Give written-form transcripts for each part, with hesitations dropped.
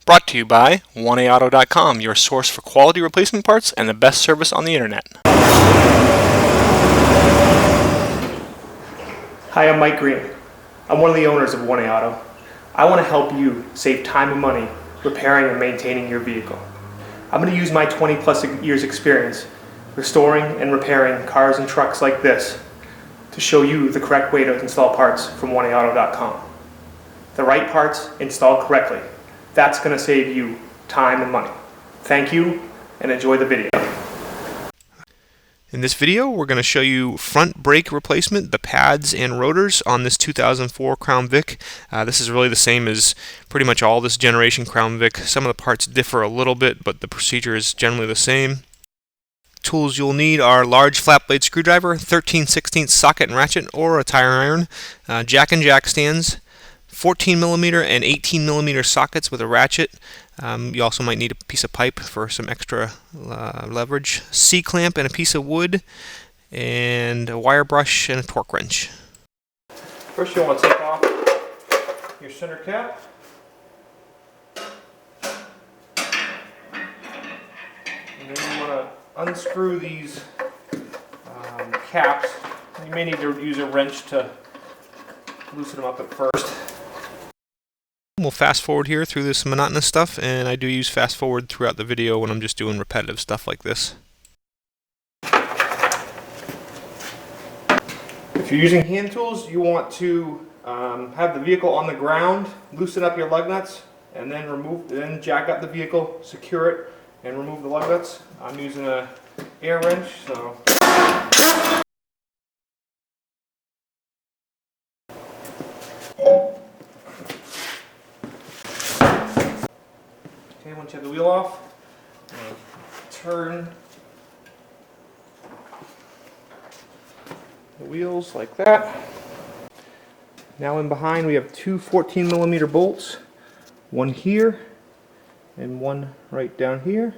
Brought to you by 1AAuto.com, your source for quality replacement parts and the best service on the internet. Hi, I'm Mike Green. I'm one of the owners of 1A Auto. I want to help you save time and money repairing and maintaining your vehicle. I'm going to use my 20+ years experience restoring and repairing cars and trucks like this to show you the correct way to install parts from 1AAuto.com. The right parts installed correctly. That's going to save you time and money. Thank you and enjoy the video. In this video, we're going to show you front brake replacement, the pads and rotors on this 2004 Crown Vic. This is really the same as pretty much all this generation Crown Vic. Some of the parts differ a little bit, but the procedure is generally the same. Tools you'll need are large flat blade screwdriver, 13/16 socket and ratchet, or a tire iron, jack and jack stands, 14mm and 18mm sockets with a ratchet. You also might need a piece of pipe for some extra leverage, C-clamp and a piece of wood, and a wire brush and a torque wrench. First you'll want to take off your center cap. And then you want to unscrew these caps. You may need to use a wrench to loosen them up at first. We'll fast forward here through this monotonous stuff, and I do use fast forward throughout the video when I'm just doing repetitive stuff like this. If you're using hand tools, you want to have the vehicle on the ground, loosen up your lug nuts, and then jack up the vehicle, secure it, and remove the lug nuts. I'm using an air wrench, so. Okay, once you have the wheel off, turn the wheels like that. Now in behind we have two 14mm bolts, one here and one right down here.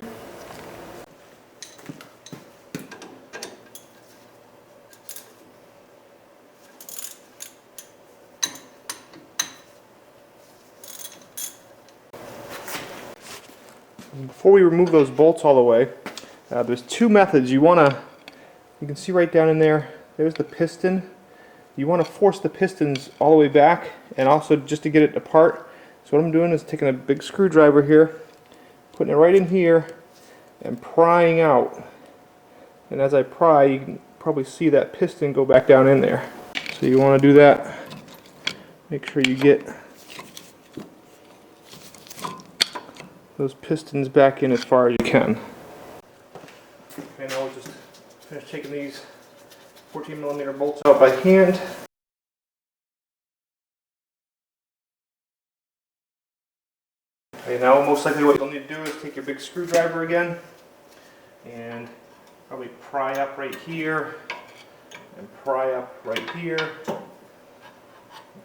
Before we remove those bolts all the way, there's two methods. You can see right down in there, there's the piston. You want to force the pistons all the way back, and also just to get it apart. So what I'm doing is taking a big screwdriver here, putting it right in here, and prying out. And as I pry, you can probably see that piston go back down in there. So you want to do that. Make sure you get those pistons back in as far as you can. Okay, now we'll just finish taking these 14mm bolts out by hand. Okay, now most likely what you'll need to do is take your big screwdriver again and probably pry up right here and pry up right here.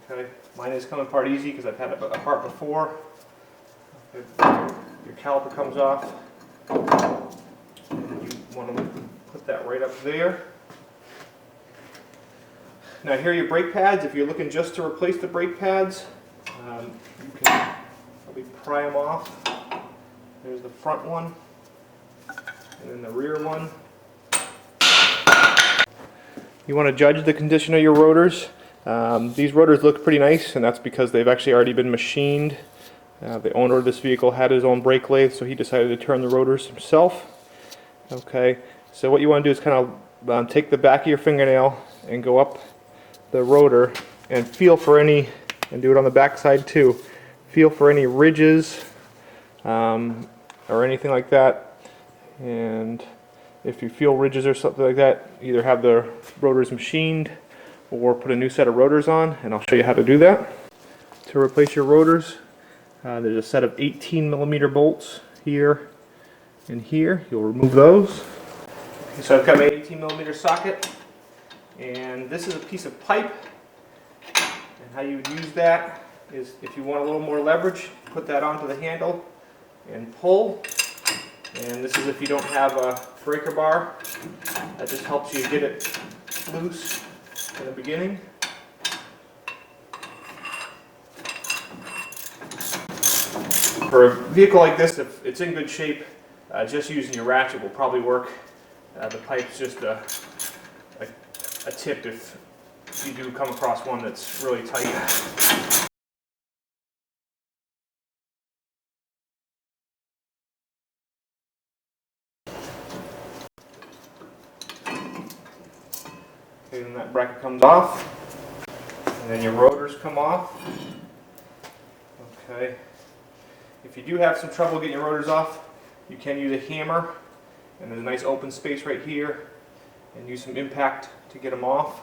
Okay, mine is coming apart easy because I've had it apart before. Your caliper comes off, and you want to put that right up there. Now here are your brake pads. If you're looking just to replace the brake pads, you can probably pry them off. There's the front one, and then the rear one. You want to judge the condition of your rotors. These rotors look pretty nice, and that's because they've actually already been machined. The owner of this vehicle had his own brake lathe, so he decided to turn the rotors himself. Okay, so what you want to do is kind of take the back of your fingernail and go up the rotor and feel for any, and do it on the back side too, feel for any ridges or anything like that. And if you feel ridges or something like that, either have the rotors machined or put a new set of rotors on, and I'll show you how to do that. To replace your rotors, there's a set of 18mm bolts here and here. You'll remove those. Okay, so I've got my 18mm socket, and this is a piece of pipe. And how you would use that is, if you want a little more leverage, put that onto the handle and pull. And this is if you don't have a breaker bar. That just helps you get it loose in the beginning. For a vehicle like this, if it's in good shape, just using your ratchet will probably work. The pipe's just a tip if you do come across one that's really tight. Okay, then that bracket comes off, and then your rotors come off. Okay. If you do have some trouble getting your rotors off, you can use a hammer, and there's a nice open space right here, and use some impact to get them off.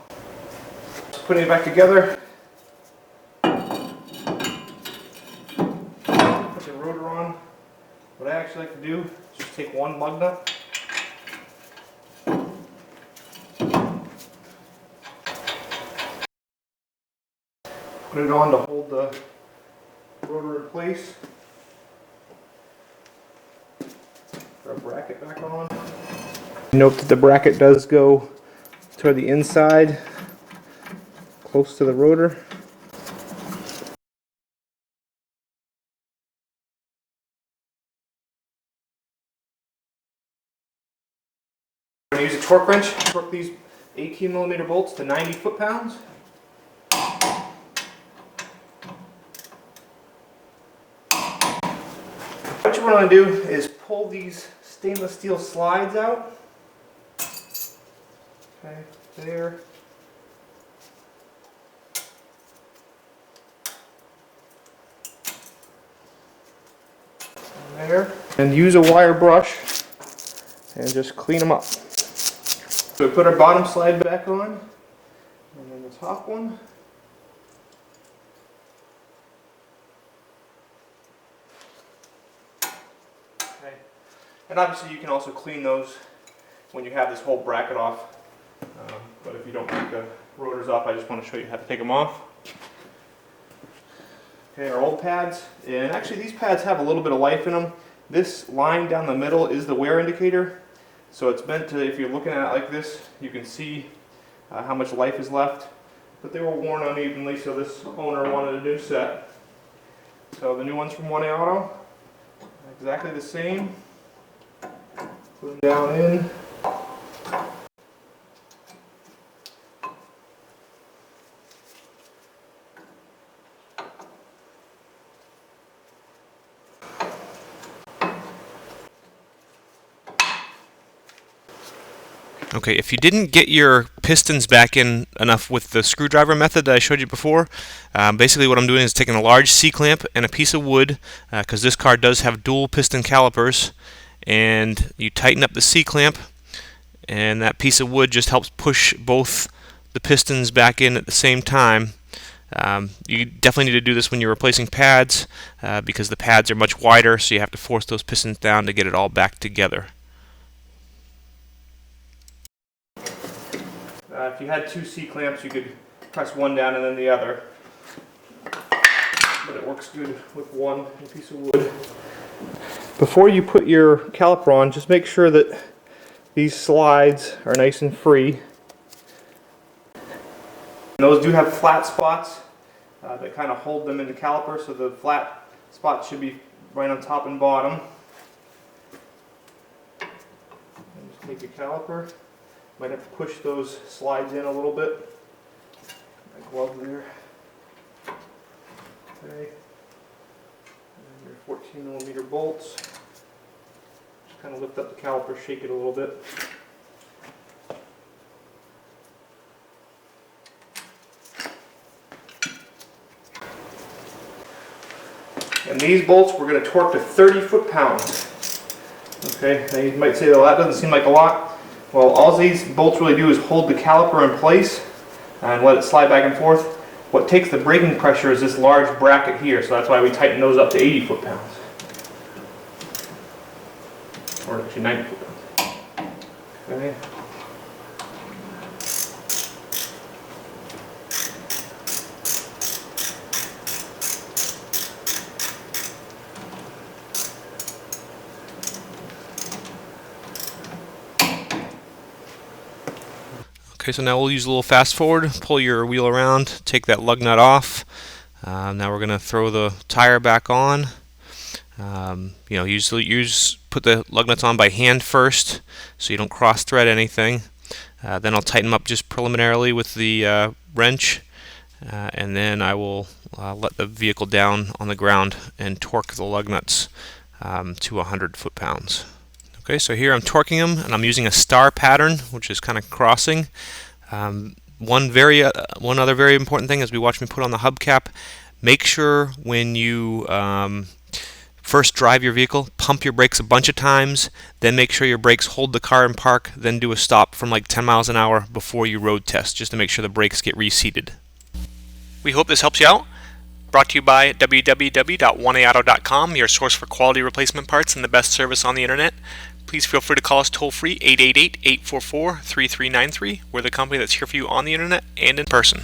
Just putting it back together. Put the rotor on. What I actually like to do is just take one lug nut. Put it on to hold the rotor in place. Put our bracket back on. Note that the bracket does go toward the inside, close to the rotor. I'm going to use a torque wrench to torque these 18mm bolts to 90 foot-pounds. What you want to do is pull these stainless steel slides out. Okay, there. And there. And use a wire brush and just clean them up. So we put our bottom slide back on, and then the top one. Okay. And obviously you can also clean those when you have this whole bracket off. But if you don't take the rotors off, I just want to show you how to take them off. Okay, our old pads, and actually these pads have a little bit of life in them. This line down the middle is the wear indicator. So it's meant to, if you're looking at it like this, you can see how much life is left. But they were worn unevenly, so this owner wanted a new set. So the new ones from 1A Auto, exactly the same. Put them down in. Okay, if you didn't get your pistons back in enough with the screwdriver method that I showed you before, basically what I'm doing is taking a large C-clamp and a piece of wood, because this car does have dual piston calipers, and you tighten up the C-clamp, and that piece of wood just helps push both the pistons back in at the same time. You definitely need to do this when you're replacing pads, because the pads are much wider, so you have to force those pistons down to get it all back together. If you had two C-clamps, you could press one down and then the other. But it works good with one piece of wood. Before you put your caliper on, just make sure that these slides are nice and free. And those do have flat spots that kind of hold them in the caliper, so the flat spots should be right on top and bottom. And just take your caliper. Might have to push those slides in a little bit. My glove there. Okay. And your 14mm bolts. Just kind of lift up the caliper, shake it a little bit. And these bolts we're going to torque to 30 foot-pounds. Okay, now you might say, well, that doesn't seem like a lot. Well, all these bolts really do is hold the caliper in place and let it slide back and forth. What takes the braking pressure is this large bracket here, so that's why we tighten those up to 80 foot-pounds. Or actually 90 foot-pounds. Okay. Okay, so now we'll use a little fast forward, pull your wheel around, take that lug nut off. Now we're going to throw the tire back on. Put the lug nuts on by hand first, so you don't cross thread anything. Then I'll tighten them up just preliminarily with the wrench, and then I will let the vehicle down on the ground and torque the lug nuts to 100 foot-pounds. Okay, so here I'm torquing them, and I'm using a star pattern, which is kind of crossing. One other very important thing as we watch me put on the hubcap, make sure when you first drive your vehicle, pump your brakes a bunch of times, then make sure your brakes hold the car in park, then do a stop from like 10 miles an hour before you road test, just to make sure the brakes get reseated. We hope this helps you out. Brought to you by www.oneauto.com, your source for quality replacement parts and the best service on the internet. Please feel free to call us toll-free 888-844-3393. We're the company that's here for you on the internet and in person.